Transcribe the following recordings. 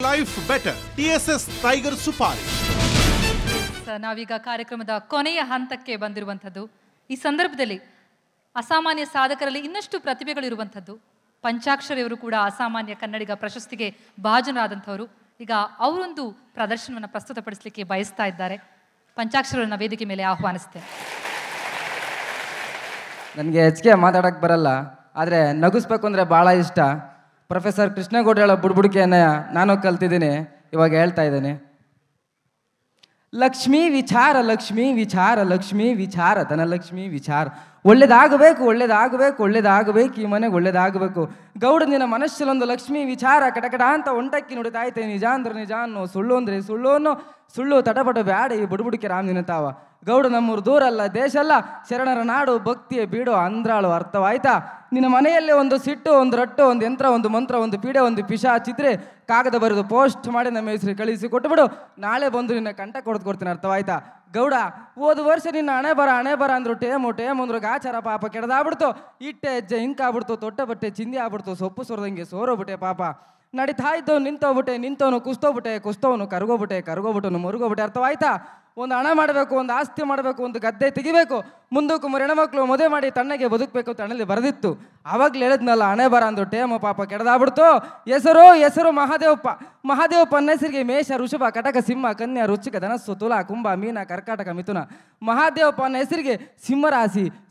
Life better. TSS tiger ಸುಪಾರಿ. ನಾವೀಗ ಕಾರ್ಯಕ್ರಮದ ಕೊನೆಯ ಹಂತಕ್ಕೆ ಬಂದಿರುವಂಥದ್ದು. ಈ ಸಂದರ್ಭದಲ್ಲಿ ಅಸಾಮಾನ್ಯ ಸಾಧಕರಲ್ಲಿ ಇನ್ನಷ್ಟು ಪ್ರತಿಭೆಗಳಿರುವಂಥದ್ದು. ಪಂಚಾಕ್ಷರಿಯವರು ಕೂಡ ಅಸಾಮಾನ್ಯ ಕನ್ನಡಿಗ ಪ್ರಶಸ್ತಿಗೆ ಭಾಜನರಾದಂಥವರು. ಈಗ ಅವರೊಂದು ಪ್ರದರ್ಶನವನ್ನು ಪ್ರಸ್ತುತಪಡಿಸಲಿಕ್ಕೆ ಬಯಸ್ತಾ ಇದ್ದಾರೆ. ಪಂಚಾಕ್ಷರನ್ನ ವೇದಿಕೆ ಮೇಲೆ ಆಹ್ವಾನಿಸ್ತೇನೆ. ನನಗೆ ಹೆಚ್ಚಿಗೆ ಮಾತಾಡೋಕ್ಕೆ ಬರಲ್ಲ, ಆದರೆ ನಗಿಸ್ಬೇಕು ಅಂದರೆ ಭಾಳ ಇಷ್ಟ. ಪ್ರೊಫೆಸರ್ ಕೃಷ್ಣೇಗೌಡ ಹೇಳೋ ಬುಡ್ಬುಡಿಕೆಯನ್ನು ನಾನು ಕಲ್ತಿದ್ದೀನಿ, ಇವಾಗ ಹೇಳ್ತಾ ಇದ್ದೀನಿ. ಲಕ್ಷ್ಮೀ ವಿಚಾರ ಲಕ್ಷ್ಮೀ ವಿಚಾರ ಲಕ್ಷ್ಮೀ ವಿಚಾರ ಧನಲಕ್ಷ್ಮೀ ವಿಚಾರ. ಒಳ್ಳೇದಾಗಬೇಕು ಒಳ್ಳೇದಾಗಬೇಕು ಒಳ್ಳೇದಾಗಬೇಕು, ಈ ಮನೆಗೆ ಒಳ್ಳೇದಾಗಬೇಕು. ಗೌಡ ನಿನ್ನ ಮನಸ್ಸಲ್ಲೊಂದು ಲಕ್ಷ್ಮೀ ವಿಚಾರ ಕಟಕಟ ಅಂತ ಒಂಟಕ್ಕಿ ನುಡಿತಾಯ್ತೆ. ನಿಜ ಅಂದ್ರೆ ನಿಜ ಅನ್ನೋ, ಸುಳ್ಳು ಅಂದರೆ ಸುಳ್ಳು ಅನ್ನೋ, ಸುಳ್ಳು ತಟಪಟ ಬ್ಯಾಡ ಈ ಬುಡ್ಬುಡಿಕೆ ರಾಮ್ ನಿನ್ನತಾವ. ಗೌಡ ನಮ್ಮೂರು ದೂರಲ್ಲ ದೇಶ ಅಲ್ಲ, ಶರಣರ ನಾಡು ಭಕ್ತಿಯ ಬೀಡು ಅಂದ್ರಾಳು. ಅರ್ಥವಾಯ್ತಾ? ನಿನ್ನ ಮನೆಯಲ್ಲೇ ಒಂದು ಸಿಟ್ಟು, ಒಂದು ರಟ್ಟು, ಒಂದು ಯಂತ್ರ, ಒಂದು ಮಂತ್ರ, ಒಂದು ಪೀಡೆ, ಒಂದು ಪಿಶಾಚಿದ್ರೆ ಕಾಗದ ಬರೆದು ಪೋಸ್ಟ್ ಮಾಡಿ ನಮ್ಮ ಹೆಸರು ಕಳಿಸಿ ಕೊಟ್ಟುಬಿಡು. ನಾಳೆ ಬಂದು ನಿನ್ನ ಕಂಟ ಕೊಡ್ತೀನಿ. ಅರ್ಥವಾಯ್ತಾ? ಗೌಡ ಹೋದ ವರ್ಷ ನಿನ್ನ ಹಣೆ ಬರ ಅಂದ್ರು ಟೇಮು ಅಂದ್ರು ಗಾಚಾರ ಪಾಪ ಕೆಡದಾಗ್ಬಿಡ್ತು. ಇಟ್ಟೆ ಹೆಜ್ಜೆ ಇಂಕಾಗ್ಬಿಡ್ತು, ತೊಟ್ಟ ಬಟ್ಟೆ ಚಿಂದಿ ಆಗ್ಬಿಡ್ತು, ಸೊಪ್ಪು ಸೊರದಂಗೆ ಸೋರೋಗ್ಬಿಟ್ಟೆ ಪಾಪ. ನಡೀತಾ ಇದ್ದವ್ ನಿಂತವನು ಕುಸ್ತವನು ಕರ್ಗೋಗ್ಬಿಟ್ಟನು ಮುರುಗೋಗ್ಬಿಟ್ಟೆ. ಅರ್ಥವಾಯ್ತಾ? ಒಂದು ಹಣ ಮಾಡಬೇಕು, ಒಂದು ಆಸ್ತಿ ಮಾಡಬೇಕು, ಒಂದು ಗದ್ದೆ ತೆಗಿಬೇಕು, ಮುಂದಕ್ಕೂ ಹೆಣ್ಮಕ್ಳು ಮದುವೆ ಮಾಡಿ ತಣ್ಣಗೆ ಬದುಕಬೇಕು ಅಂತ ಹಣೆಯಲ್ಲಿ ಬರೆದಿತ್ತು. ಅವಾಗ್ಲೂ ಹೇಳಿದ್ನಲ್ಲ, ಹಣೆ ಬರ ಅಂದ್ರು ಟೇಮು ಪಾಪ ಕೆಡದಾಗ್ಬಿಡ್ತು. ಹೆಸರು ಮಹಾದೇವಪ್ಪನ ಹೆಸರಿಗೆ ಮೇಷ ಋಷಭ ಕಟಕ ಸಿಂಹ ಕನ್ಯಾ ರುಚಿಕ ಧನಸ್ಸು ತುಲಾ ಕುಂಭ ಮೀನ ಕರ್ಕಾಟಕ ಮಿಥುನ. ಮಹಾದೇವಪ್ಪನ ಹೆಸರಿಗೆ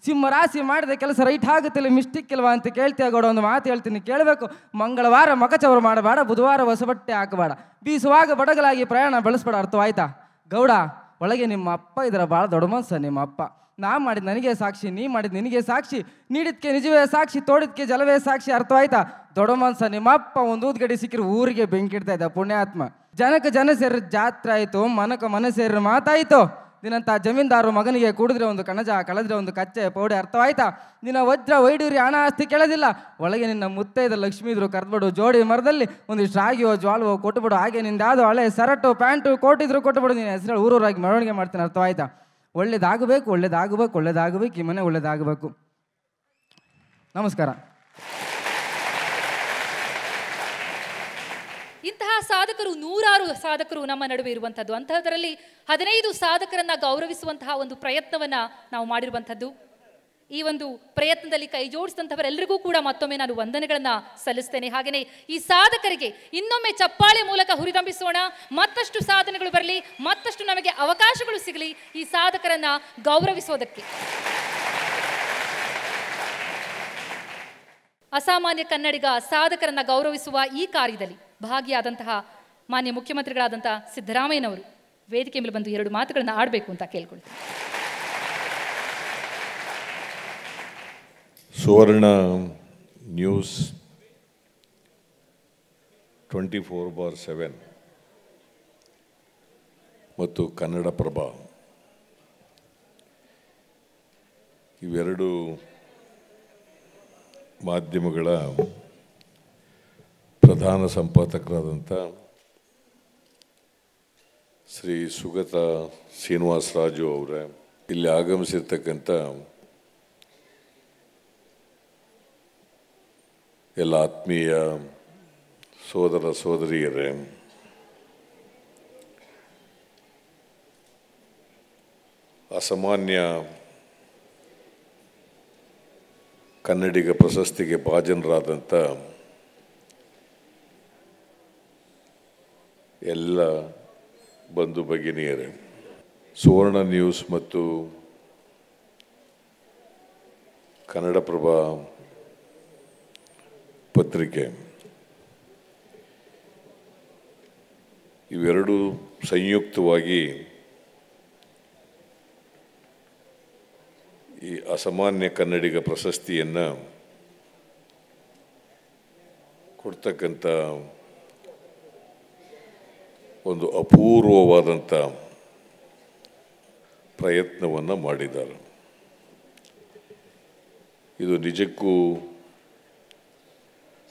ಸಿಂಹರಾಶಿ ಮಾಡಿದ ಕೆಲಸ ರೈಟ್ ಆಗುತ್ತಿಲ್ಲ, ಮಿಸ್ಟಿಕ್ ಇಲ್ವಾ ಅಂತ ಕೇಳ್ತೀಯ ಗೌಡ? ಒಂದು ಮಾತು ಹೇಳ್ತೀನಿ ಕೇಳಬೇಕು. ಮಂಗಳವಾರ ಮಕಚವರು ಮಾಡಬೇಡ, ಬುಧವಾರ ಹೊಸ ಬಟ್ಟೆ ಹಾಕಬೇಡ, ಬೀಸುವಾಗ ಬಡಗಲಾಗಿ ಪ್ರಯಾಣ ಬೆಳೆಸ್ಬೇಡ. ಅರ್ಥವಾಯ್ತಾ? ಗೌಡ ಒಳಗೆ ನಿಮ್ಮ ಅಪ್ಪ ಇದ್ರ ಭಾಳ ದೊಡ್ಡ ಮನ್ಸ. ನಿಮ್ಮ ಅಪ್ಪ ನಾ ಮಾಡಿದ್ ನನಗೆ ಸಾಕ್ಷಿ, ನೀ ಮಾಡಿದ್ ನಿನಗೆ ಸಾಕ್ಷಿ, ನೀಡಿದ್ಕೆ ನಿಜವೇ ಸಾಕ್ಷಿ, ತೋಡಿದ್ಕೆ ಜಲವೇ ಸಾಕ್ಷಿ. ಅರ್ಥವಾಯ್ತಾ? ದೊಡ್ಡ ಮನ್ಸ ನಿಮ್ಮ ಅಪ್ಪ. ಒಂದು ಊದ್ಗಡಿ ಸಿಕ್ಕಿರು ಊರಿಗೆ ಬೆಂಕಿ ಇಡ್ತಾ ಇದ್ದ ಪುಣ್ಯಾತ್ಮ. ಜನಕ್ಕೆ ಜನ ಸೇರಿ ಜಾತ್ರೆ ಆಯ್ತು, ಮನ ಸೇರಿ ಮಾತಾಯ್ತು. ನಿನ್ನಂತ ಜಮೀನ್ದಾರು ಮಗನಿಗೆ ಕುಡಿದ್ರೆ ಒಂದು ಕಣಜ, ಕಳೆದ್ರೆ ಒಂದು ಕಚ್ಚೆ ಪೌಡೆ. ಅರ್ಥವಾಯ್ತಾ? ನಿನ್ನ ವಜ್ರ ವೈಡೂರಿ ಹಣ ಆಸ್ತಿ ಕೇಳೋದಿಲ್ಲ. ಒಳಗೆ ನಿನ್ನ ಮುತ್ತೈದ ಲಕ್ಷ್ಮೀ ಇದ್ರು ಕರ್ದ್ಬಿಡು. ಜೋಡಿ ಮರದಲ್ಲಿ ಒಂದಿಷ್ಟು ರಾಗಿಯೋ ಜ್ವಾಲವೋ ಕೊಟ್ಟುಬಿಡು. ಹಾಗೆ ನಿಂದ ಯಾವುದು ಹಳೆ ಸರಟು ಪ್ಯಾಂಟು ಕೋಟಿದ್ರು ಕೊಟ್ಟುಬಿಡು. ನೀನು ಹೆಸರು ಊರೂರಾಗಿ ಮೆರವಣಿಗೆ ಮಾಡ್ತೀನಿ. ಅರ್ಥವಾಯ್ತಾ? ಒಳ್ಳೇದಾಗಬೇಕು ಈ ಮನೆ ಒಳ್ಳೇದಾಗಬೇಕು. ನಮಸ್ಕಾರ. ಇಂತಹ ಸಾಧಕರು ನೂರಾರು ಸಾಧಕರು ನಮ್ಮ ನಡುವೆ ಇರುವಂಥದ್ದು. ಅಂತಹದರಲ್ಲಿ 15 ಸಾಧಕರನ್ನ ಗೌರವಿಸುವಂತಹ ಒಂದು ಪ್ರಯತ್ನವನ್ನ ನಾವು ಮಾಡಿರುವಂಥದ್ದು. ಈ ಒಂದು ಪ್ರಯತ್ನದಲ್ಲಿ ಕೈ ಜೋಡಿಸಿದಂಥವರೆಲ್ಲರಿಗೂ ಕೂಡ ಮತ್ತೊಮ್ಮೆ ನಾನು ವಂದನೆಗಳನ್ನ ಸಲ್ಲಿಸ್ತೇನೆ. ಹಾಗೆಯೇ ಈ ಸಾಧಕರಿಗೆ ಇನ್ನೊಮ್ಮೆ ಚಪ್ಪಾಳೆ ಮೂಲಕ ಹುರಿದಂಬಿಸೋಣ. ಮತ್ತಷ್ಟು ಸಾಧನೆಗಳು ಬರಲಿ, ಮತ್ತಷ್ಟು ನಮಗೆ ಅವಕಾಶಗಳು ಸಿಗಲಿ ಈ ಸಾಧಕರನ್ನ ಗೌರವಿಸೋದಕ್ಕೆ. ಅಸಾಮಾನ್ಯ ಕನ್ನಡಿಗ ಸಾಧಕರನ್ನ ಗೌರವಿಸುವ ಈ ಕಾರ್ಯದಲ್ಲಿ ಭಾಗಿಯಾದಂತಹ ಮಾನ್ಯ ಮುಖ್ಯಮಂತ್ರಿಗಳಾದಂತಹ ಸಿದ್ದರಾಮಯ್ಯನವರು ವೇದಿಕೆ ಮೇಲೆ ಬಂದು 2 ಮಾತುಗಳನ್ನು ಆಡಬೇಕು ಅಂತ ಕೇಳ್ಕೊಳ್ತೀನಿ. ಸುವರ್ಣ ನ್ಯೂಸ್ 24/7 ಮತ್ತು ಕನ್ನಡಪ್ರಭ ಇವೆರಡು ಮಾಧ್ಯಮಗಳ ಪ್ರಧಾನ ಸಂಪಾದಕರಾದಂಥ ಶ್ರೀ ಸುಗತ ಶ್ರೀನಿವಾಸರಾಜು ಅವರೇ, ಇಲ್ಲಿ ಆಗಮಿಸಿರ್ತಕ್ಕಂಥ ಎಲ್ಲ ಆತ್ಮೀಯ ಸೋದರ ಸೋದರಿಯರೇ, ಅಸಾಮಾನ್ಯ ಕನ್ನಡಿಗ ಪ್ರಶಸ್ತಿಗೆ ಭಾಜನರಾದಂಥ ಎಲ್ಲ ಬಂಧು ಭಗಿನಿಯರೇ, ಸುವರ್ಣ ನ್ಯೂಸ್ ಮತ್ತು ಕನ್ನಡಪ್ರಭ ಪತ್ರಿಕೆ ಇವೆರಡೂ ಸಂಯುಕ್ತವಾಗಿ ಈ ಅಸಾಮಾನ್ಯ ಕನ್ನಡಿಗ ಪ್ರಶಸ್ತಿಯನ್ನು ಕೊಡ್ತಕ್ಕಂಥ ಒಂದು ಅಪೂರ್ವವಾದಂಥ ಪ್ರಯತ್ನವನ್ನು ಮಾಡಿದ್ದಾರೆ. ಇದು ನಿಜಕ್ಕೂ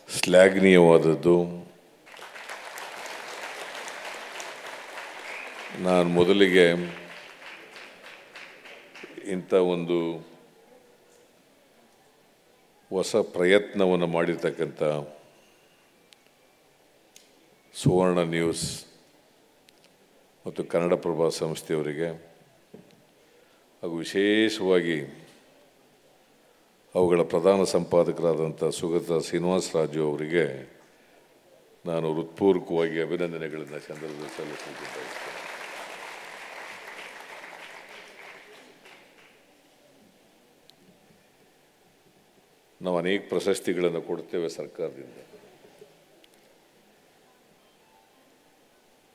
ಶ್ಲಾಘನೀಯವಾದದ್ದು. ನಾನು ಮೊದಲಿಗೆ ಇಂಥ ಒಂದು ಹೊಸ ಪ್ರಯತ್ನವನ್ನು ಮಾಡಿರ್ತಕ್ಕಂಥ ಸುವರ್ಣ ನ್ಯೂಸ್ ಮತ್ತು ಕನ್ನಡಪ್ರಭ ಸಂಸ್ಥೆಯವರಿಗೆ ಹಾಗೂ ವಿಶೇಷವಾಗಿ ಅವುಗಳ ಪ್ರಧಾನ ಸಂಪಾದಕರಾದಂಥ ಸುಗತ ಶ್ರೀನಿವಾಸರಾಜು ಅವರಿಗೆ ನಾನು ಹೃತ್ಪೂರ್ವಕವಾಗಿ ಅಭಿನಂದನೆಗಳನ್ನು ಸಂದರ್ಭದಲ್ಲಿ ಸಲ್ಲಿಸಲಿಕ್ಕೆ ಬಯಸ್ತೇನೆ. ನಾವು ಅನೇಕ ಪ್ರಶಸ್ತಿಗಳನ್ನು ಕೊಡ್ತೇವೆ ಸರ್ಕಾರದಿಂದ.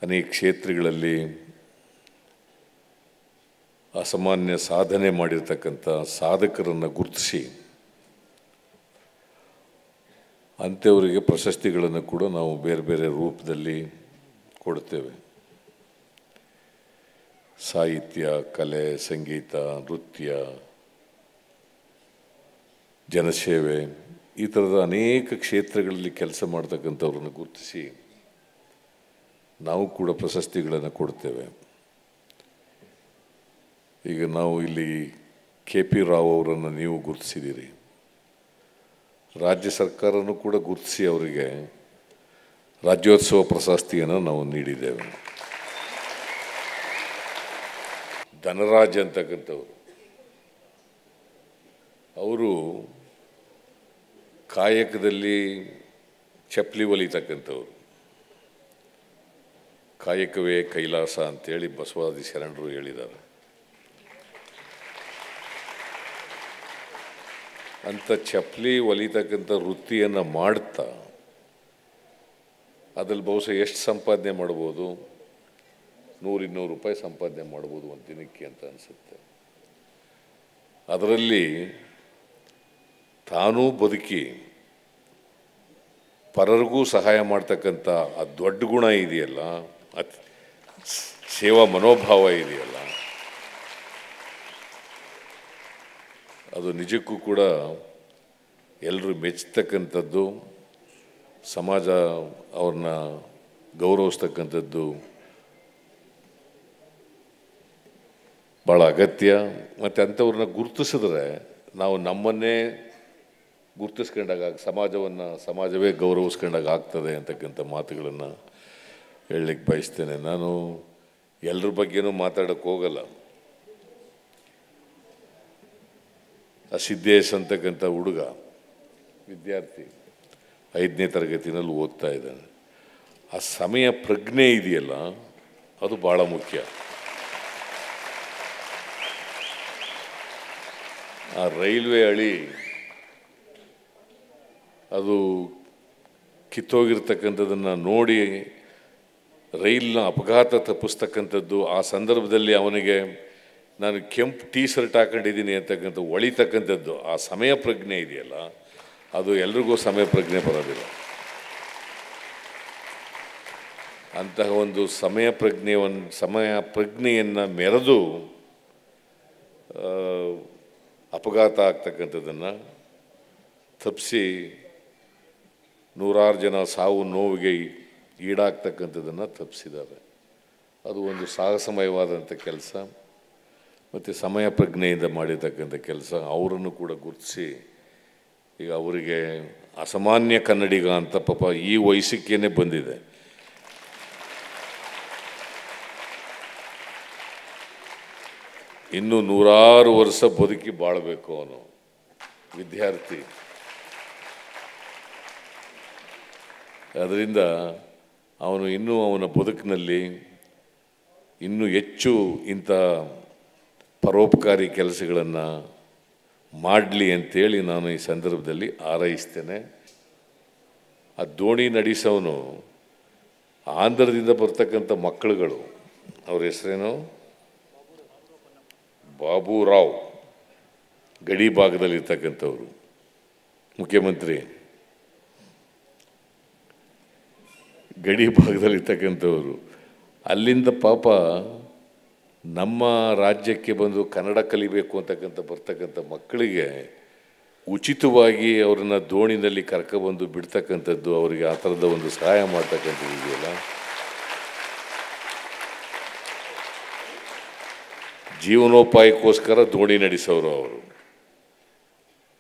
ಅನೇಕ ಕ್ಷೇತ್ರಗಳಲ್ಲಿ ಅಸಾಮಾನ್ಯ ಸಾಧನೆ ಮಾಡಿರ್ತಕ್ಕಂಥ ಸಾಧಕರನ್ನು ಗುರುತಿಸಿ ಅಂಥವರಿಗೆ ಪ್ರಶಸ್ತಿಗಳನ್ನು ಕೂಡ ನಾವು ಬೇರೆ ಬೇರೆ ರೂಪದಲ್ಲಿ ಕೊಡ್ತೇವೆ. ಸಾಹಿತ್ಯ, ಕಲೆ, ಸಂಗೀತ, ನೃತ್ಯ, ಜನಸೇವೆ ಈ ಥರದ ಅನೇಕ ಕ್ಷೇತ್ರಗಳಲ್ಲಿ ಕೆಲಸ ಮಾಡ್ತಕ್ಕಂಥವ್ರನ್ನು ಗುರುತಿಸಿ ನಾವು ಕೂಡ ಪ್ರಶಸ್ತಿಗಳನ್ನು ಕೊಡ್ತೇವೆ. ಈಗ ನಾವು ಇಲ್ಲಿ KP ರಾವ್ ಅವರನ್ನು ನೀವು ಗುರುತಿಸಿದ್ದೀರಿ. ರಾಜ್ಯ ಸರ್ಕಾರನೂ ಕೂಡ ಗುರುತಿಸಿ ಅವರಿಗೆ ರಾಜ್ಯೋತ್ಸವ ಪ್ರಶಸ್ತಿಯನ್ನು ನಾವು ನೀಡಿದ್ದೇವೆ. ಧನರಾಜ್ ಅಂತಕ್ಕಂಥವ್ರು, ಅವರು ಕಾಯಕದಲ್ಲಿ ಚಪ್ಪಲಿ ಹೊಲಿತಕ್ಕಂಥವ್ರು. ಕಾಯಕವೇ ಕೈಲಾಸ ಅಂತೇಳಿ ಬಸವಾದಿ ಶರಣರು ಹೇಳಿದ್ದಾರೆ. ಅಂಥ ಚಪ್ಪಲಿ ಹೊಲಿತಕ್ಕಂಥ ವೃತ್ತಿಯನ್ನು ಮಾಡ್ತಾ ಅದ್ರಲ್ಲಿ ಬಹುಶಃ ಎಷ್ಟು ಸಂಪಾದನೆ ಮಾಡ್ಬೋದು, 100-200 ರೂಪಾಯಿ ಸಂಪಾದನೆ ಮಾಡ್ಬೋದು ಒಂದು ದಿನಕ್ಕೆ ಅಂತ ಅನಿಸುತ್ತೆ. ಅದರಲ್ಲಿ ತಾನೂ ಬದುಕಿ ಪರರಿಗೂ ಸಹಾಯ ಮಾಡ್ತಕ್ಕಂಥ ಆ ದೊಡ್ಡ ಗುಣ ಇದೆಯಲ್ಲ, ಸೇವಾ ಮನೋಭಾವ ಇದೆಯಲ್ಲ, ಅದು ನಿಜಕ್ಕೂ ಕೂಡ ಎಲ್ಲರೂ ಮೆಚ್ಚತಕ್ಕಂಥದ್ದು. ಸಮಾಜ ಅವ್ರನ್ನ ಗೌರವಿಸ್ತಕ್ಕಂಥದ್ದು ಭಾಳ ಅಗತ್ಯ. ಮತ್ತು ಅಂಥವ್ರನ್ನ ಗುರುತಿಸಿದ್ರೆ ನಾವು ನಮ್ಮನ್ನೇ ಗುರುತಿಸ್ಕೊಂಡಾಗ ಸಮಾಜವೇ ಗೌರವಿಸ್ಕೊಂಡಾಗ ಆಗ್ತದೆ ಅಂತಕ್ಕಂಥ ಮಾತುಗಳನ್ನು ಹೇಳಲಿಕ್ಕೆ ಬಯಸ್ತೇನೆ. ನಾನು ಎಲ್ಲರ ಬಗ್ಗೆನೂ ಮಾತಾಡೋಕ್ಕೆ ಹೋಗಲ್ಲ. ಆ ಸಿದ್ದೇಶ್ ಅಂತಕ್ಕಂಥ ಹುಡುಗ ವಿದ್ಯಾರ್ಥಿ 5ನೇ ತರಗತಿನಲ್ಲಿ ಓದ್ತಾ ಇದ್ದಾನೆ. ಆ ಸಮಯ ಪ್ರಜ್ಞೆ ಇದೆಯಲ್ಲ, ಅದು ಭಾಳ ಮುಖ್ಯ. ಆ ರೈಲ್ವೆ ಹಳಿ ಅದು ಕಿತ್ತೋಗಿರ್ತಕ್ಕಂಥದ್ದನ್ನು ನೋಡಿ ರೈಲ್ನ ಅಪಘಾತ ತಪ್ಪಿಸ್ತಕ್ಕಂಥದ್ದು, ಆ ಸಂದರ್ಭದಲ್ಲಿ ಅವನಿಗೆ ನಾನು ಕೆಂಪು ಟೀ ಶರ್ಟ್ ಹಾಕೊಂಡಿದ್ದೀನಿ ಅಂತಕ್ಕಂಥ ಹೊಳಿತಕ್ಕಂಥದ್ದು, ಆ ಸಮಯ ಪ್ರಜ್ಞೆ ಇದೆಯಲ್ಲ, ಅದು ಎಲ್ರಿಗೂ ಸಮಯ ಪ್ರಜ್ಞೆ ಬರೋದಿಲ್ಲ. ಅಂತಹ ಒಂದು ಸಮಯ ಪ್ರಜ್ಞೆಯನ್ನು ಮೆರೆದು ಅಪಘಾತ ಆಗ್ತಕ್ಕಂಥದ್ದನ್ನು ತಪ್ಪಿಸಿ ನೂರಾರು ಜನ ಸಾವು ನೋವಿಗೆ ಈಡಾಗ್ತಕ್ಕಂಥದ್ದನ್ನು ತಪ್ಪಿಸಿದ್ದಾರೆ. ಅದು ಒಂದು ಸಾಹಸಮಯವಾದಂಥ ಕೆಲಸ ಮತ್ತು ಸಮಯ ಪ್ರಜ್ಞೆಯಿಂದ ಮಾಡಿರ್ತಕ್ಕಂಥ ಕೆಲಸ. ಅವರನ್ನು ಕೂಡ ಗುರುತಿಸಿ ಈಗ ಅವರಿಗೆ ಅಸಾಮಾನ್ಯ ಕನ್ನಡಿಗ ಅಂತ ಪಾಪ ಈ ವಯಸ್ಸಿಗೇನೆ ಬಂದಿದೆ. ಇನ್ನೂ 100 ವರ್ಷ ಬದುಕಿ ಬಾಳಬೇಕು ಅವನು ವಿದ್ಯಾರ್ಥಿ. ಅದರಿಂದ ಅವನ ಬದುಕಿನಲ್ಲಿ ಇನ್ನೂ ಹೆಚ್ಚು ಇಂಥ ಪರೋಪಕಾರಿ ಕೆಲಸಗಳನ್ನು ಮಾಡಲಿ ಅಂತೇಳಿ ನಾನು ಈ ಸಂದರ್ಭದಲ್ಲಿ ಹಾರೈಸ್ತೇನೆ. ಆ ದೋಣಿ ನಡೆಸೋನು ಆಂಧ್ರದಿಂದ ಬರ್ತಕ್ಕಂಥ ಮಕ್ಕಳುಗಳು, ಅವ್ರ ಹೆಸರೇನು, ಬಾಬುರಾವ್, ಗಡಿ ಭಾಗದಲ್ಲಿರ್ತಕ್ಕಂಥವ್ರು, ಮುಖ್ಯಮಂತ್ರಿ ಗಡಿ ಭಾಗದಲ್ಲಿರ್ತಕ್ಕಂಥವ್ರು. ಅಲ್ಲಿಂದ ಪಾಪ ನಮ್ಮ ರಾಜ್ಯಕ್ಕೆ ಬಂದು ಕನ್ನಡ ಕಲಿಬೇಕು ಅಂತಕ್ಕಂಥ ಬರ್ತಕ್ಕಂಥ ಮಕ್ಕಳಿಗೆ ಉಚಿತವಾಗಿ ಅವ್ರನ್ನ ದೋಣಿನಲ್ಲಿ ಕರ್ಕೊಬಂದು ಬಿಡ್ತಕ್ಕಂಥದ್ದು, ಅವರಿಗೆ ಆ ಥರದ ಒಂದು ಸಹಾಯ ಮಾಡ್ತಕ್ಕಂಥದ್ದು ಇದೆಯಲ್ಲ, ಜೀವನೋಪಾಯಕ್ಕೋಸ್ಕರ ದೋಣಿ ನಡೆಸೋರು ಅವರು.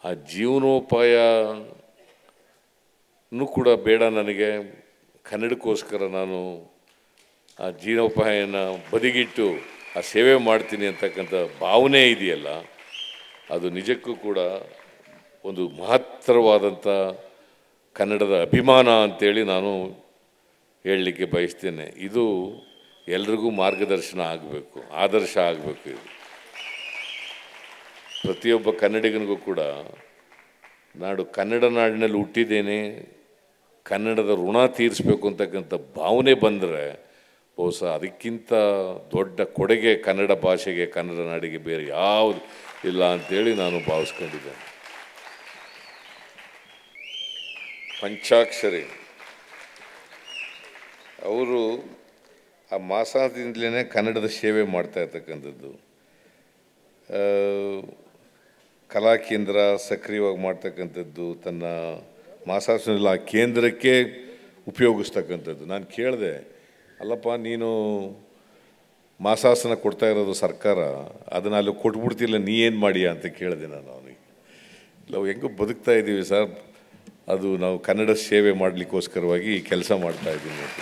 ಆ ಜೀವನೋಪಾಯನೂ ಕೂಡ ಬೇಡ ನನಗೆ, ಕನ್ನಡಕ್ಕೋಸ್ಕರ ನಾನು ಆ ಜೀವನೋಪಾಯನ ಬದಿಗಿಟ್ಟು ಆ ಸೇವೆ ಮಾಡ್ತೀನಿ ಅಂತಕ್ಕಂಥ ಭಾವನೆ ಇದೆಯಲ್ಲ, ಅದು ನಿಜಕ್ಕೂ ಕೂಡ ಒಂದು ಮಹತ್ತರವಾದಂಥ ಕನ್ನಡದ ಅಭಿಮಾನ ಅಂತೇಳಿ ನಾನು ಹೇಳಲಿಕ್ಕೆ ಬಯಸ್ತೇನೆ. ಇದು ಎಲ್ರಿಗೂ ಮಾರ್ಗದರ್ಶನ ಆಗಬೇಕು, ಆದರ್ಶ ಆಗಬೇಕು. ಇದು ಪ್ರತಿಯೊಬ್ಬ ಕನ್ನಡಿಗನಿಗೂ ಕೂಡ ನಾಡು ಕನ್ನಡ ನಾಡಿನಲ್ಲಿ ಹುಟ್ಟಿದ್ದೇನೆ, ಕನ್ನಡದ ಋಣ ತೀರಿಸಬೇಕು ಅಂತಕ್ಕಂಥ ಭಾವನೆ ಬಂದರೆ ಬಹುಶಃ ಅದಕ್ಕಿಂತ ದೊಡ್ಡ ಕೊಡುಗೆ ಕನ್ನಡ ಭಾಷೆಗೆ, ಕನ್ನಡ ನಾಡಿಗೆ ಬೇರೆ ಯಾವುದು ಇಲ್ಲ ಅಂತೇಳಿ ನಾನು ಭಾವಿಸ್ಕೊಂಡಿದ್ದೇನೆ. ಪಂಚಾಕ್ಷರಿ ಅವರು ಆ ಮಾಸಾದಿಂದಲೇ ಕನ್ನಡದ ಸೇವೆ ಮಾಡ್ತಾ ಇರ್ತಕ್ಕಂಥದ್ದು. ಕಲಾ ಕೇಂದ್ರ ಸಕ್ರಿಯವಾಗಿ ಮಾಡ್ತಕ್ಕಂಥದ್ದು, ತನ್ನ ಮಾಸಾಸನೆಲ್ಲ ಆ ಕೇಂದ್ರಕ್ಕೆ ಉಪಯೋಗಿಸ್ತಕ್ಕಂಥದ್ದು. ನಾನು ಕೇಳಿದೆ, ಅಲ್ಲಪ್ಪ ನೀನು ಮಾಸಾಸನ ಕೊಡ್ತಾ ಇರೋದು ಸರ್ಕಾರ, ಅದನ್ನು ಅಲ್ಲಿ ಕೊಟ್ಬಿಡ್ತಿಲ್ಲ, ನೀ ಏನು ಮಾಡಿಯಾ ಅಂತ ಕೇಳಿದೆ ನಾನು ಅವನಿಗೆ. ನಾವು ಹೆಂಗೂ ಬದುಕ್ತಾ ಇದ್ದೀವಿ ಸರ್, ಅದು ನಾವು ಕನ್ನಡ ಸೇವೆ ಮಾಡಲಿಕ್ಕೋಸ್ಕರವಾಗಿ ಕೆಲಸ ಮಾಡ್ತಾ ಇದ್ದೀನಿ ಅಂತ.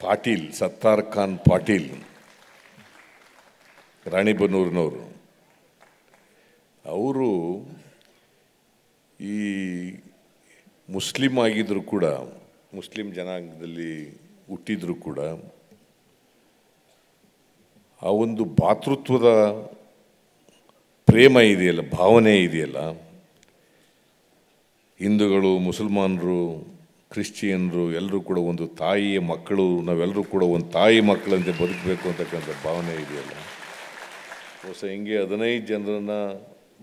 ಪಾಟೀಲ್, ಸತ್ತಾರ್ ಖಾನ್ ಪಾಟೀಲ್, ರಾಣಿಬೆನ್ನೂರಿನವರು, ಅವರು ಈ ಮುಸ್ಲಿಂ ಆಗಿದ್ದರೂ ಕೂಡ, ಮುಸ್ಲಿಂ ಜನಾಂಗದಲ್ಲಿ ಹುಟ್ಟಿದರೂ ಕೂಡ ಆ ಒಂದು ಭಾತೃತ್ವದ ಪ್ರೇಮ ಇದೆಯಲ್ಲ, ಭಾವನೆ ಇದೆಯಲ್ಲ, ಹಿಂದೂಗಳು, ಮುಸಲ್ಮಾನರು, ಕ್ರಿಶ್ಚಿಯನ್ರು ಎಲ್ಲರೂ ಕೂಡ ಒಂದು ತಾಯಿಯ ಮಕ್ಕಳು, ನಾವೆಲ್ಲರೂ ಕೂಡ ಒಂದು ತಾಯಿ ಮಕ್ಕಳಂತೆ ಬದುಕಬೇಕು ಅಂತಕ್ಕಂಥ ಭಾವನೆ ಇದೆಯಲ್ಲ. ಹೊಸ ಹಿಂಗೆ 15 ಜನರನ್ನು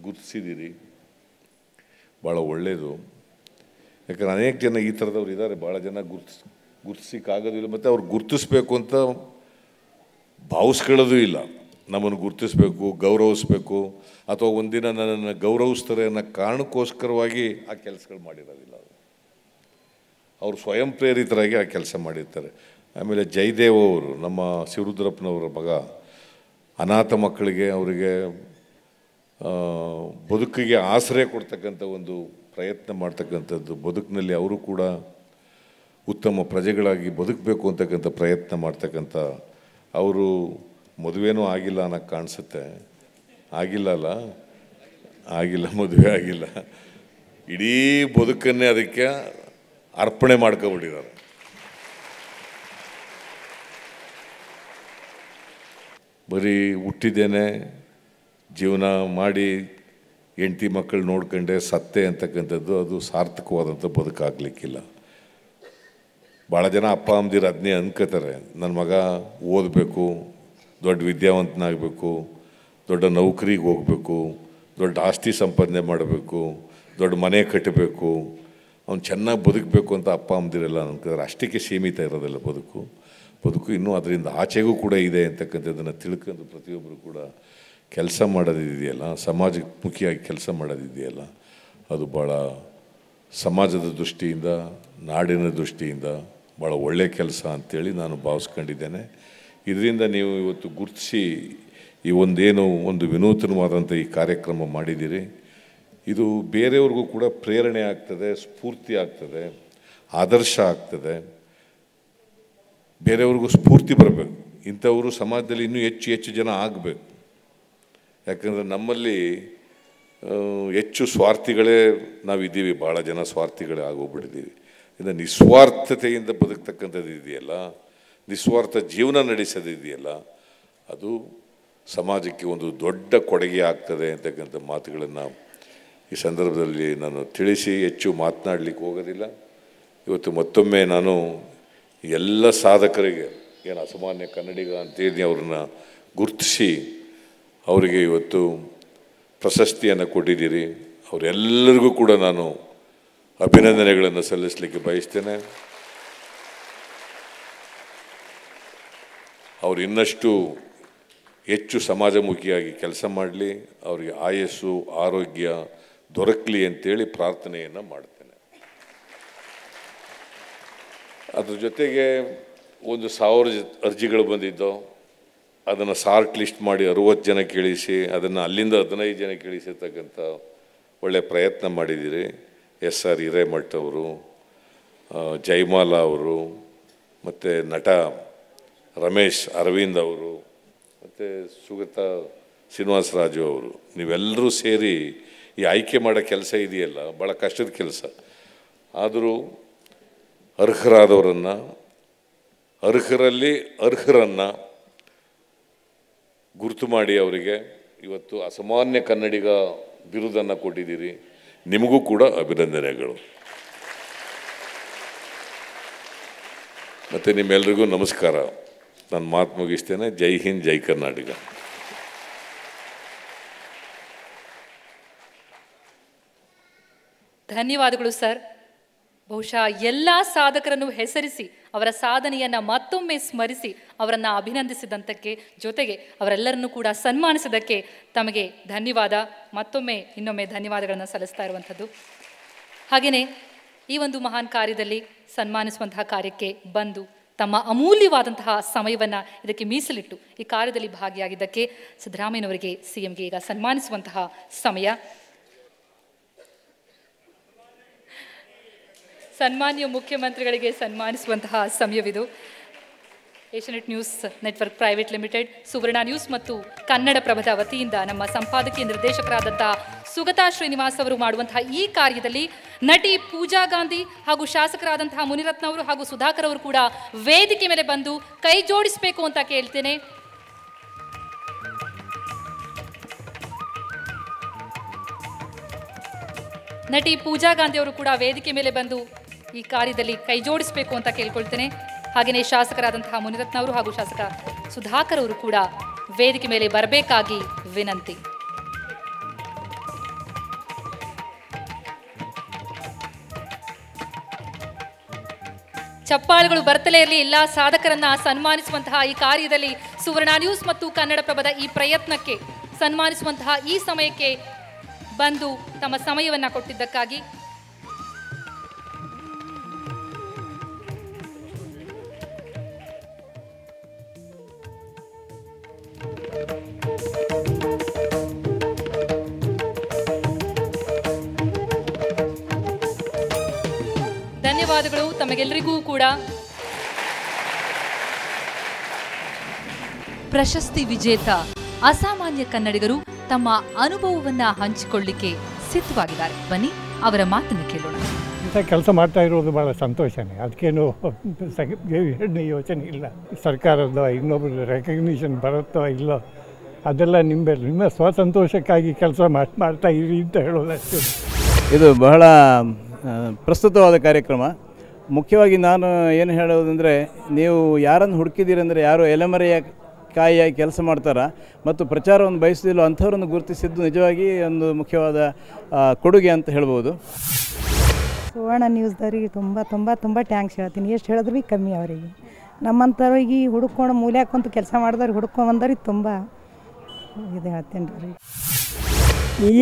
ಗುರುತಿಸಿದ್ದೀರಿ, ಭಾಳ ಒಳ್ಳೆಯದು. ಯಾಕಂದರೆ ಅನೇಕ ಜನ ಈ ಥರದವ್ರು ಇದ್ದಾರೆ, ಭಾಳ ಜನ ಗುರ್ತಿಸೋಕ್ಕಾಗೋದಿಲ್ಲ, ಮತ್ತು ಅವ್ರು ಗುರ್ತಿಸ್ಬೇಕು ಅಂತ ಭಾವಿಸ್ಕೊಳ್ಳೋದು ಇಲ್ಲ. ನಮ್ಮನ್ನು ಗುರ್ತಿಸ್ಬೇಕು, ಗೌರವಿಸ್ಬೇಕು, ಅಥವಾ ಒಂದಿನ ನನ್ನನ್ನು ಗೌರವಿಸ್ತಾರೆ ಅನ್ನೋ ಕಾರಣಕ್ಕೋಸ್ಕರವಾಗಿ ಆ ಕೆಲಸಗಳು ಮಾಡಿರೋದಿಲ್ಲ. ಅವರು ಸ್ವಯಂ ಪ್ರೇರಿತರಾಗಿ ಆ ಕೆಲಸ ಮಾಡಿರ್ತಾರೆ. ಆಮೇಲೆ ಜಯದೇವ್ ಅವರು, ನಮ್ಮ ಶಿವರುದ್ರಪ್ಪನವರ ಮಗ, ಅನಾಥ ಮಕ್ಕಳಿಗೆ, ಅವರಿಗೆ ಬದುಕಿಗೆ ಆಶ್ರಯ ಕೊಡ್ತಕ್ಕಂಥ ಒಂದು ಪ್ರಯತ್ನ ಮಾಡ್ತಕ್ಕಂಥದ್ದು, ಬದುಕಿನಲ್ಲಿ ಅವರು ಕೂಡ ಉತ್ತಮ ಪ್ರಜೆಗಳಾಗಿ ಬದುಕಬೇಕು ಅಂತಕ್ಕಂಥ ಪ್ರಯತ್ನ ಮಾಡ್ತಕ್ಕಂಥ ಅವರು. ಮದುವೆನೂ ಆಗಿಲ್ಲ ಅನ್ನೋಕ್ಕೆ ಕಾಣಿಸುತ್ತೆ. ಆಗಿಲ್ಲ, ಮದುವೆ ಆಗಿಲ್ಲ, ಇಡೀ ಬದುಕನ್ನೇ ಅದಕ್ಕೆ ಅರ್ಪಣೆ ಮಾಡ್ಕೊಬಿಟ್ಟಿದ್ದಾರೆ. ಬರೀ ಹುಟ್ಟಿದ್ದೇನೆ, ಜೀವನ ಮಾಡಿ ಹೆಂಡತಿ ಮಕ್ಕಳು ನೋಡ್ಕೊಂಡೆ ಸತ್ತೆ ಅಂತಕ್ಕಂಥದ್ದು ಅದು ಸಾರ್ಥಕವಾದಂಥ ಬದುಕಾಗಲಿಕ್ಕಿಲ್ಲ. ಭಾಳ ಜನ ಅಪ್ಪ ಅಮ್ಮದಿರು ಅದನ್ನೇ ಅನ್ಕೋತಾರೆ, ನನ್ನ ಮಗ ಓದಬೇಕು, ದೊಡ್ಡ ವಿದ್ಯಾವಂತನಾಗಬೇಕು, ದೊಡ್ಡ ನೌಕರಿಗೆ ಹೋಗಬೇಕು, ದೊಡ್ಡ ಆಸ್ತಿ ಸಂಪಾದನೆ ಮಾಡಬೇಕು, ದೊಡ್ಡ ಮನೆ ಕಟ್ಟಬೇಕು, ಅವ್ನು ಚೆನ್ನಾಗಿ ಬದುಕಬೇಕು ಅಂತ ಅಪ್ಪ ಅಮ್ಮದಿರೆಲ್ಲ ಅನ್ಕೋತಾರೆ. ಅಷ್ಟಕ್ಕೆ ಸೀಮಿತ ಇರೋದಿಲ್ಲ ಬದುಕು ಇನ್ನೂ ಅದರಿಂದ ಆಚೆಗೂ ಕೂಡ ಇದೆ ಅಂತಕ್ಕಂಥದ್ದನ್ನು ತಿಳ್ಕೊಂಡು ಪ್ರತಿಯೊಬ್ಬರು ಕೂಡ ಕೆಲಸ ಮಾಡೋದಿದೆಯಲ್ಲ, ಸಮಾಜಮುಖಿಯಾಗಿ ಕೆಲಸ ಮಾಡೋದಿದೆಯಲ್ಲ, ಅದು ಭಾಳ ಸಮಾಜದ ದೃಷ್ಟಿಯಿಂದ, ನಾಡಿನ ದೃಷ್ಟಿಯಿಂದ ಭಾಳ ಒಳ್ಳೆಯ ಕೆಲಸ ಅಂಥೇಳಿ ನಾನು ಭಾವಿಸ್ಕೊಂಡಿದ್ದೇನೆ. ಇದರಿಂದ ನೀವು ಇವತ್ತು ಗುರುತಿಸಿ ಈ ಒಂದು ವಿನೂತನವಾದಂಥ ಈ ಕಾರ್ಯಕ್ರಮ ಮಾಡಿದ್ದೀರಿ. ಇದು ಬೇರೆಯವ್ರಿಗೂ ಕೂಡ ಪ್ರೇರಣೆ ಆಗ್ತದೆ, ಸ್ಫೂರ್ತಿ ಆಗ್ತದೆ, ಆದರ್ಶ ಆಗ್ತದೆ. ಬೇರೆಯವ್ರಿಗೂ ಸ್ಫೂರ್ತಿ ಬರಬೇಕು, ಇಂಥವರು ಸಮಾಜದಲ್ಲಿ ಇನ್ನೂ ಹೆಚ್ಚು ಜನ ಆಗಬೇಕು. ಯಾಕಂದರೆ ನಮ್ಮಲ್ಲಿ ಹೆಚ್ಚು ಸ್ವಾರ್ಥಿಗಳೇ ನಾವಿದ್ದೀವಿ, ಭಾಳ ಜನ ಸ್ವಾರ್ಥಿಗಳೇ ಆಗೋಗ್ಬಿಟ್ಟಿದ್ದೀವಿ. ಇನ್ನು ನಿಸ್ವಾರ್ಥತೆಯಿಂದ ಬದುಕ್ತಕ್ಕಂಥದ್ದು ಇದೆಯಲ್ಲ, ನಿಸ್ವಾರ್ಥ ಜೀವನ ನಡೆಸೋದಿದೆಯಲ್ಲ, ಅದು ಸಮಾಜಕ್ಕೆ ಒಂದು ದೊಡ್ಡ ಕೊಡುಗೆ ಆಗ್ತದೆ ಅಂತಕ್ಕಂಥ ಮಾತುಗಳನ್ನು ಈ ಸಂದರ್ಭದಲ್ಲಿ ನಾನು ತಿಳಿಸಿ ಹೆಚ್ಚು ಮಾತನಾಡಲಿಕ್ಕೆ ಹೋಗೋದಿಲ್ಲ. ಇವತ್ತು ಮತ್ತೊಮ್ಮೆ ನಾನು ಎಲ್ಲ ಸಾಧಕರಿಗೆ, ಏನು ಅಸಾಮಾನ್ಯ ಕನ್ನಡಿಗ ಅಂತೇಳಿ ಅವ್ರನ್ನ ಗುರುತಿಸಿ ಅವರಿಗೆ ಇವತ್ತು ಪ್ರಶಸ್ತಿಯನ್ನು ಕೊಟ್ಟಿದ್ದೀರಿ. ಅವರೆಲ್ಲರಿಗೂ ಕೂಡ ನಾನು ಅಭಿನಂದನೆಗಳನ್ನು ಸಲ್ಲಿಸಲಿಕ್ಕೆ ಬಯಸ್ತೇನೆ. ಅವರು ಇನ್ನಷ್ಟು ಹೆಚ್ಚು ಸಮಾಜಮುಖಿಯಾಗಿ ಕೆಲಸ ಮಾಡಲಿ, ಅವರಿಗೆ ಆಯಸ್ಸು ಆರೋಗ್ಯ ದೊರಕಲಿ ಅಂತೇಳಿ ಪ್ರಾರ್ಥನೆಯನ್ನು ಮಾಡ್ತೇನೆ. ಅದ್ರ ಜೊತೆಗೆ 1000 ಅರ್ಜಿಗಳು ಬಂದಿದ್ದೋ ಅದನ್ನು ಶಾರ್ಟ್ ಲಿಸ್ಟ್ ಮಾಡಿ 60 ಜನಕ್ಕೆ ಇಳಿಸಿ, ಅದನ್ನು ಅಲ್ಲಿಂದ 15 ಜನಕ್ಕೆ ಇಳಿಸಿರ್ತಕ್ಕಂಥ ಒಳ್ಳೆಯ ಪ್ರಯತ್ನ ಮಾಡಿದ್ದೀರಿ. SR ಹಿರೇಮಠ್ ಅವರು, ಜಯಮಾಲಾ ಅವರು, ಮತ್ತು ನಟ ರಮೇಶ್ ಅರವಿಂದ್ ಅವರು, ಮತ್ತು ಸುಗತಾ ಶ್ರೀನಿವಾಸರಾಜು ಅವರು, ನೀವೆಲ್ಲರೂ ಸೇರಿ ಈ ಆಯ್ಕೆ ಮಾಡೋ ಕೆಲಸ ಇದೆಯಲ್ಲ ಭಾಳ ಕಷ್ಟದ ಕೆಲಸ. ಆದರೂ ಅರ್ಹರಾದವರನ್ನು, ಅರ್ಹರಲ್ಲಿ ಅರ್ಹರನ್ನು ಗುರುತು ಮಾಡಿ ಅವರಿಗೆ ಇವತ್ತು ಅಸಾಮಾನ್ಯ ಕನ್ನಡಿಗ ಬಿರುದನ್ನು ಕೊಟ್ಟಿದ್ದೀರಿ. ನಿಮಗೂ ಕೂಡ ಅಭಿನಂದನೆಗಳು. ಮತ್ತು ನಿಮ್ಮೆಲ್ರಿಗೂ ನಮಸ್ಕಾರ. ನಾನು ಮಾತು ಮುಗಿಸ್ತೇನೆ. ಜೈ ಹಿಂದ್, ಜೈ ಕರ್ನಾಟಕ. ಧನ್ಯವಾದಗಳು ಸರ್. ಬಹುಶಃ ಎಲ್ಲ ಸಾಧಕರನ್ನು ಹೆಸರಿಸಿ ಅವರ ಸಾಧನೆಯನ್ನು ಮತ್ತೊಮ್ಮೆ ಸ್ಮರಿಸಿ ಅವರನ್ನು ಅಭಿನಂದಿಸಿದಂತಕ್ಕೆ, ಜೊತೆಗೆ ಅವರೆಲ್ಲರನ್ನೂ ಕೂಡ ಸನ್ಮಾನಿಸಿದ್ದಕ್ಕೆ ತಮಗೆ ಧನ್ಯವಾದ. ಮತ್ತೊಮ್ಮೆ ಇನ್ನೊಮ್ಮೆ ಧನ್ಯವಾದಗಳನ್ನು ಸಲ್ಲಿಸ್ತಾ ಇರುವಂಥದ್ದು. ಹಾಗೆಯೇ ಈ ಒಂದು ಮಹಾನ್ ಕಾರ್ಯದಲ್ಲಿ ಸನ್ಮಾನಿಸುವಂತಹ ಕಾರ್ಯಕ್ಕೆ ಬಂದು ತಮ್ಮ ಅಮೂಲ್ಯವಾದಂತಹ ಸಮಯವನ್ನು ಇದಕ್ಕೆ ಮೀಸಲಿಟ್ಟು ಈ ಕಾರ್ಯದಲ್ಲಿ ಭಾಗಿಯಾಗಿದ್ದಕ್ಕೆ ಸಿದ್ದರಾಮಯ್ಯನವರಿಗೆ, CMಗೆ ಈಗ ಸನ್ಮಾನಿಸುವಂತಹ ಸಮಯ. ಸನ್ಮಾನ್ಯ ಮುಖ್ಯಮಂತ್ರಿಗಳಿಗೆ ಸನ್ಮಾನಿಸುವಂತಹ ಸಮಯವಿದು. Asianet news network private limited, Suvarna news ಮತ್ತು ಕನ್ನಡಪ್ರಭದ ವತಿಯಿಂದ ನಮ್ಮ ಸಂಪಾದಕೀಯ ನಿರ್ದೇಶಕರಾದಂತಹ ಸುಗತಾ ಶ್ರೀನಿವಾಸ್ ಅವರು ಮಾಡುವಂತಹ ಈ ಕಾರ್ಯದಲ್ಲಿ ನಟಿ ಪೂಜಾ ಗಾಂಧಿ ಹಾಗೂ ಶಾಸಕರಾದಂತಹ ಮುನಿರತ್ನ ಅವರು ಹಾಗೂ ಸುಧಾಕರ್ ಅವರು ಕೂಡ ವೇದಿಕೆ ಮೇಲೆ ಬಂದು ಕೈ ಜೋಡಿಸಬೇಕು ಅಂತ ಕೇಳ್ತೇನೆ. ನಟಿ ಪೂಜಾ ಗಾಂಧಿ ಅವರು ಕೂಡ ವೇದಿಕೆ ಮೇಲೆ ಬಂದು ಈ ಕಾರ್ಯದಲ್ಲಿ ಕೈ ಜೋಡಿಸಬೇಕು ಅಂತ ಕೇಳ್ಕೊಳ್ತೇನೆ. ಹಾಗೆಯೇ ಶಾಸಕರಾದಂತಹ ಮುನಿರತ್ನ ಅವರು ಹಾಗೂ ಶಾಸಕ ಸುಧಾಕರ್ ಅವರು ಕೂಡ ವೇದಿಕೆ ಮೇಲೆ ಬರಬೇಕಾಗಿ ವಿನಂತಿ. ಚಪ್ಪಾಳೆಗಳು ಬರ್ತಲೇ ಇರಲಿ. ಎಲ್ಲ ಸಾಧಕರನ್ನ ಸನ್ಮಾನಿಸುವಂತಹ ಈ ಕಾರ್ಯದಲ್ಲಿ ಸುವರ್ಣ ನ್ಯೂಸ್ ಮತ್ತು ಕನ್ನಡಪ್ರಭದ ಈ ಪ್ರಯತ್ನಕ್ಕೆ ಸನ್ಮಾನಿಸುವಂತಹ ಈ ಸಮಯಕ್ಕೆ ಬಂದು ತಮ್ಮ ಸಮಯವನ್ನ ಕೊಟ್ಟಿದ್ದಕ್ಕಾಗಿ ಧನ್ಯವಾದಗಳು ತಮಗೆಲ್ಲರಿಗೂ ಕೂಡ. ಪ್ರಶಸ್ತಿ ವಿಜೇತ ಅಸಾಮಾನ್ಯ ಕನ್ನಡಿಗರು ತಮ್ಮ ಅನುಭವವನ್ನ ಹಂಚಿಕೊಳ್ಳಿಕ್ಕೆ ಸಿದ್ಧವಾಗಿದ್ದಾರೆ. ಬನ್ನಿ ಅವರ ಮಾತನ್ನು ಕೇಳೋಣ. ಇಂಥ ಕೆಲಸ ಮಾಡ್ತಾ ಇರೋದು ಭಾಳ ಸಂತೋಷನೇ. ಅದಕ್ಕೇನು ಯೋಚನೆ ಇಲ್ಲ. ಸರ್ಕಾರದ ಇನ್ನೊಬ್ಬರು ರೆಕಗ್ನಿಷನ್ ಬರುತ್ತೋ ಇಲ್ಲೋ ಅದೆಲ್ಲ ನಿಮ್ಮ ಸ್ವಸಂತೋಷಕ್ಕಾಗಿ ಕೆಲಸ ಮಾಡ್ತಾ ಇರಿ ಅಂತ ಹೇಳೋದಷ್ಟೇ. ಇದು ಬಹಳ ಪ್ರಸ್ತುತವಾದ ಕಾರ್ಯಕ್ರಮ. ಮುಖ್ಯವಾಗಿ ನಾನು ಏನು ಹೇಳೋದಂದರೆ, ನೀವು ಯಾರನ್ನು ಹುಡುಕಿದ್ದೀರಂದರೆ ಯಾರು ಎಲೆಮರೆಯ ಕಾಯಿಯಾಗಿ ಕೆಲಸ ಮಾಡ್ತಾರಾ ಮತ್ತು ಪ್ರಚಾರವನ್ನು ಬಯಸೋದಿಲ್ಲ ಅಂಥವ್ರನ್ನು ಗುರುತಿಸಿದ್ದು ನಿಜವಾಗಿ ಒಂದು ಮುಖ್ಯವಾದ ಕೊಡುಗೆ ಅಂತ ಹೇಳ್ಬೋದು. ಸುವರ್ಣ ನ್ಯೂಸ್ದವ್ರಿಗೆ ತುಂಬ ತುಂಬ ತುಂಬ ಟ್ಯಾಂಕ್ಸ್ ಹೇಳ್ತೀನಿ. ಎಷ್ಟು ಹೇಳಿದ್ರು ಭೀ ಕಮ್ಮಿ ಅವರಿಗೆ. ನಮ್ಮಂಥವ್ರಿಗೆ ಹುಡ್ಕೊಂಡು ಮೂಲ್ಯಾಕೊಂತ ಕೆಲಸ ಮಾಡಿದವ್ರಿಗೆ ಹುಡ್ಕೊಂಬಂದವ್ರಿಗೆ ತುಂಬ ಇದು ಹೇಳ್ತೇನೆ ರೀ.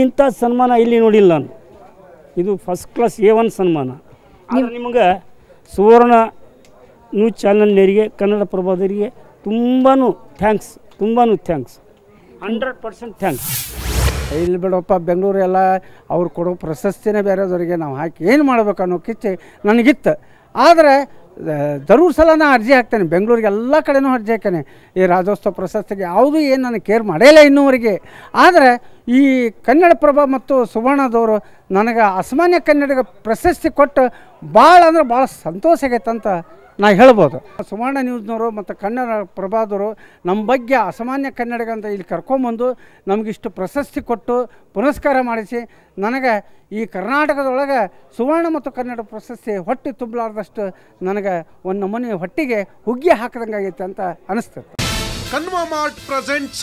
ಇಂಥ ಸನ್ಮಾನ ಇಲ್ಲಿ ನೋಡಿಲ್ಲ ನಾನು. ಇದು ಫಸ್ಟ್ ಕ್ಲಾಸ್ A1 ಸನ್ಮಾನ. ನಿಮಗೆ ಸುವರ್ಣ ನ್ಯೂಸ್ ಚಾನಲ್ನವರಿಗೆ, ಕನ್ನಡಪ್ರಭದವರಿಗೆ ತುಂಬಾ ಥ್ಯಾಂಕ್ಸ್, ತುಂಬಾ ಥ್ಯಾಂಕ್ಸ್, 100% ಥ್ಯಾಂಕ್ಸ್. ಇಲ್ಲಿ ಬಿಡಪ್ಪ, ಬೆಂಗಳೂರು ಎಲ್ಲ ಅವ್ರು ಕೊಡೋ ಪ್ರಶಸ್ತಿನೇ ಬೇರೆದವರಿಗೆ ನಾವು ಹಾಕಿ ಏನು ಮಾಡ್ಬೇಕು ಅನ್ನೋ ಕಿಚ್ಚೆ ನನಗಿತ್ತು. ಆದರೆ ದರೂರು ಸಲ ನಾನು ಅರ್ಜಿ ಹಾಕ್ತೇನೆ, ಬೆಂಗಳೂರಿಗೆ ಎಲ್ಲ ಕಡೆನೂ ಅರ್ಜಿ ಹಾಕ್ತೇನೆ. ಈ ರಾಜ್ಯೋತ್ಸವ ಪ್ರಶಸ್ತಿಗೆ ಯಾವುದೂ ಏನು ನನಗೆ ಕೇರ್ ಮಾಡೇ ಇನ್ನೂವರೆಗೆ. ಆದರೆ ಈ ಕನ್ನಡಪ್ರಭ ಮತ್ತು ಸುವರ್ಣದವರು ನನಗೆ ಅಸಾಮಾನ್ಯ ಕನ್ನಡಿಗ ಪ್ರಶಸ್ತಿ ಕೊಟ್ಟು ಭಾಳ ಅಂದ್ರೆ ಭಾಳ ಸಂತೋಷ ಆಗೈತೆ ಅಂತ ನಾ ಹೇಳ್ಬೋದು. ಸುವರ್ಣ ನ್ಯೂಸ್ನವರು ಮತ್ತು ಕನ್ನಡ ಪ್ರಭಾದವರು ನಮ್ಮ ಬಗ್ಗೆ ಅಸಾಮಾನ್ಯ ಕನ್ನಡಿಗ ಅಂತ ಇಲ್ಲಿ ಕರ್ಕೊಂಬಂದು ನಮಗಿಷ್ಟು ಪ್ರಶಸ್ತಿ ಕೊಟ್ಟು ಪುರಸ್ಕಾರ ಮಾಡಿಸಿ ನನಗೆ ಈ ಕರ್ನಾಟಕದೊಳಗೆ ಸುವರ್ಣ ಮತ್ತು ಕನ್ನಡ ಪ್ರಶಸ್ತಿ ಹೊಟ್ಟೆ ತುಂಬಲಾರ್ದಷ್ಟು ನನಗೆ ಒಂದು ನಮೂನೆ ಹೊಟ್ಟಿಗೆ ಹುಗ್ಗಿ ಹಾಕಿದಂಗೆ ಆಗೈತೆ ಅಂತ ಅನಿಸ್ತದೆ. Kanva mart presents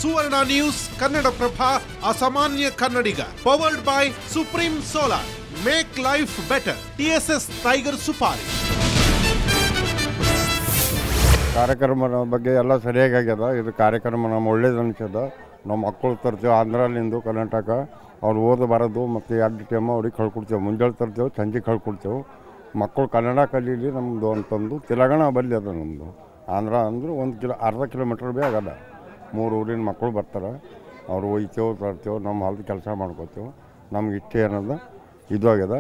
Suvarna news Kannadaprabha ಅಸಾಮಾನ್ಯ ಕನ್ನಡಿಗ, powered by supreme solar. Make life better. TSS tiger Supari. ಕಾರ್ಯಕ್ರಮದ ಬಗ್ಗೆ ಎಲ್ಲ ಸರಿಯಾಗಿ ಆಗ್ಯದ. ಇದು ಕಾರ್ಯಕ್ರಮ ನಮ್ಮ ಒಳ್ಳೇದು ಅನಿಸ್ಯದ. ನಮ್ಮ ಮಕ್ಕಳು ತರ್ತೇವೆ ಆಂಧ್ರಲಿಂದು ಕರ್ನಾಟಕ, ಅವ್ರು ಓದು ಬರೋದು ಮತ್ತು 2 ಟೈಮ್ ಅವ್ರಿಗೆ ಕಳ್ಕೊಡ್ತೇವೆ. ಮುಂಜಾನೆ ತರ್ತೇವೆ, ಸಂಜೆ ಕಳ್ಕೊಡ್ತೇವೆ. ಮಕ್ಕಳು ಕನ್ನಡ ಕಲೀಲಿ ನಮ್ಮದು ಅಂತಂದು ತೆಲಂಗಾಣ ಬಲ್ಲಿ ಅದ ನಮ್ಮದು. ಆಂಧ್ರ ಅಂದ್ರೆ ಅರ್ಧ ಕಿಲೋಮೀಟ್ರ್ ಭೀ ಆಗಲ್ಲ. 3 ಊರಿನ ಮಕ್ಕಳು ಬರ್ತಾರೆ, ಅವ್ರು ಒಯ್ತೇವೆ ತರ್ತೇವೆ, ನಮ್ಮ ಹೊಲದ ಕೆಲಸ ಮಾಡ್ಕೋತೇವೆ. ನಮ್ಗೆ ಇಚ್ಛೆ ಅನ್ನೋದು ಇದು ಆಗ್ಯದ.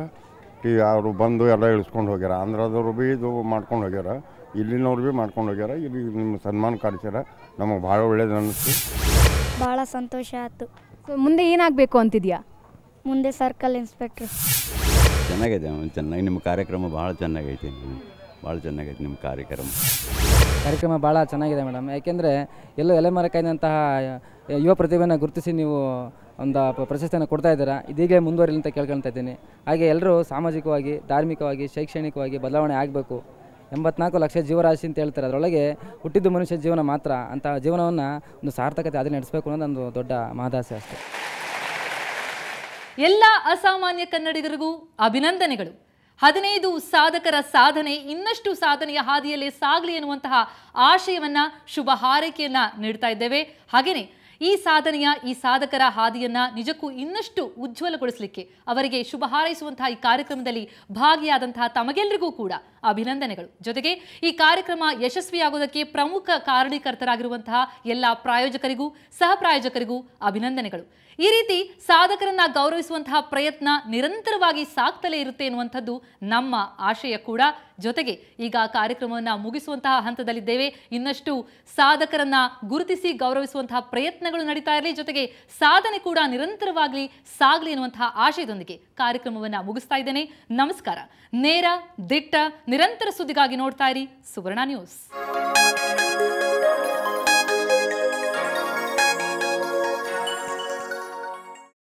ಅವರು ಬಂದು ಎಲ್ಲ ಇಳಿಸ್ಕೊಂಡು ಹೋಗ್ಯಾರ. ಆಂಧ್ರದವರು ಭೀ ಇದು ಮಾಡ್ಕೊಂಡು ಹೋಗ್ಯಾರ, ಇಲ್ಲಿನವ್ರು ಭೀ ಮಾಡ್ಕೊಂಡು ಹೋಗ್ಯಾರ. ಇಲ್ಲಿ ನಿಮ್ಮ ಸನ್ಮಾನ ಕಾರ್ಯಕ್ರಮ ನಮಗೆ ಭಾಳ ಒಳ್ಳೇದು ಅನ್ನಿಸ್ತು. ಭಾಳ ಸಂತೋಷ ಆಯಿತು. ಮುಂದೆ ಏನಾಗಬೇಕು ಅಂತಿದ್ಯಾ? ಮುಂದೆ ಸರ್ಕಲ್ ಇನ್ಸ್ಪೆಕ್ಟ್ರ್. ಚೆನ್ನಾಗಿದೆ, ಚೆನ್ನಾಗಿ ನಿಮ್ಮ ಕಾರ್ಯಕ್ರಮ ಭಾಳ ಚೆನ್ನಾಗೈತಿ. ಭಾಳ ಚೆನ್ನಾಗೈತೆ ನಿಮ್ಮ ಕಾರ್ಯಕ್ರಮ ಭಾಳ ಚೆನ್ನಾಗಿದೆ ಮೇಡಮ್. ಯಾಕೆಂದರೆ ಎಲ್ಲೋ ಎಲೆಮರೆ ಕಾಯ್ದಂತಹ ಯುವ ಪ್ರತಿಭೆಯನ್ನು ಗುರುತಿಸಿ ನೀವು ಒಂದು ಪ್ರಶಸ್ತಿಯನ್ನು ಕೊಡ್ತಾ ಇದ್ದೀರಾ. ಇದೀಗಲೇ ಮುಂದುವರಿಲಿ ಅಂತ ಕೇಳ್ಕೊಳ್ತಾ ಇದ್ದೀನಿ. ಹಾಗೆ ಎಲ್ಲರೂ ಸಾಮಾಜಿಕವಾಗಿ, ಧಾರ್ಮಿಕವಾಗಿ, ಶೈಕ್ಷಣಿಕವಾಗಿ ಬದಲಾವಣೆ ಆಗಬೇಕು. 84 ಲಕ್ಷ ಜೀವರಾಶಿ ಅಂತ ಹೇಳ್ತಾರೆ, ಅದರೊಳಗೆ ಹುಟ್ಟಿದ್ದು ಮನುಷ್ಯ ಜೀವನ ಮಾತ್ರ. ಅಂತಹ ಜೀವನವನ್ನು ಒಂದು ಸಾರ್ಥಕತೆ ಅದೇ ನಡೆಸಬೇಕು ಅನ್ನೋದೊಂದು ದೊಡ್ಡ ಮಹದಾಸೆ ಅಷ್ಟೇ. ಎಲ್ಲ ಅಸಾಮಾನ್ಯ ಕನ್ನಡಿಗರಿಗೂ ಅಭಿನಂದನೆಗಳು. 15 ಸಾಧಕರ ಸಾಧನೆ ಇನ್ನಷ್ಟು ಸಾಧನೆಯ ಹಾದಿಯಲ್ಲೇ ಸಾಗಲಿ ಎನ್ನುವಂತಹ ಆಶಯವನ್ನ, ಶುಭ ಹಾರೈಕೆಯನ್ನ ನೀಡ್ತಾ ಇದ್ದೇವೆ. ಹಾಗೆಯೇ ಈ ಸಾಧಕರ ಹಾದಿಯನ್ನ ನಿಜಕ್ಕೂ ಇನ್ನಷ್ಟು ಉಜ್ವಲಗೊಳಿಸಲಿಕ್ಕೆ ಅವರಿಗೆ ಶುಭ ಹಾರೈಸುವಂತಹ ಈ ಕಾರ್ಯಕ್ರಮದಲ್ಲಿ ಭಾಗಿಯಾದಂತಹ ತಮಗೆಲ್ಲರಿಗೂ ಕೂಡ ಅಭಿನಂದನೆಗಳು. ಜೊತೆಗೆ ಈ ಕಾರ್ಯಕ್ರಮ ಯಶಸ್ವಿಯಾಗುವುದಕ್ಕೆ ಪ್ರಮುಖ ಕಾರಣೀಕರ್ತರಾಗಿರುವಂತಹ ಎಲ್ಲ ಪ್ರಾಯೋಜಕರಿಗೂ ಸಹ ಪ್ರಾಯೋಜಕರಿಗೂ ಅಭಿನಂದನೆಗಳು. ಈ ರೀತಿ ಸಾಧಕರನ್ನ ಗೌರವಿಸುವಂತಹ ಪ್ರಯತ್ನ ನಿರಂತರವಾಗಿ ಸಾಗ್ತಲೇ ಇರುತ್ತೆ ಎನ್ನುವಂಥದ್ದು ನಮ್ಮ ಆಶಯ ಕೂಡ. ಜೊತೆಗೆ ಈಗ ಕಾರ್ಯಕ್ರಮವನ್ನು ಮುಗಿಸುವಂತಹ ಹಂತದಲ್ಲಿದ್ದೇವೆ. ಇನ್ನಷ್ಟು ಸಾಧಕರನ್ನ ಗುರುತಿಸಿ ಗೌರವಿಸುವಂತಹ ಪ್ರಯತ್ನಗಳು ನಡೀತಾ ಇರಲಿ, ಜೊತೆಗೆ ಸಾಧನೆ ಕೂಡ ನಿರಂತರವಾಗಿ ಸಾಗಲಿ ಎನ್ನುವಂತಹ ಆಶಯದೊಂದಿಗೆ ಕಾರ್ಯಕ್ರಮವನ್ನು ಮುಗಿಸ್ತಾ ಇದ್ದೇನೆ. ನಮಸ್ಕಾರ. ನೇರ, ದಿಟ್ಟ, ನಿರಂತರ ಸುದ್ದಿಗಾಗಿ ನೋಡ್ತಾ ಇರಿ ಸುವರ್ಣ ನ್ಯೂಸ್.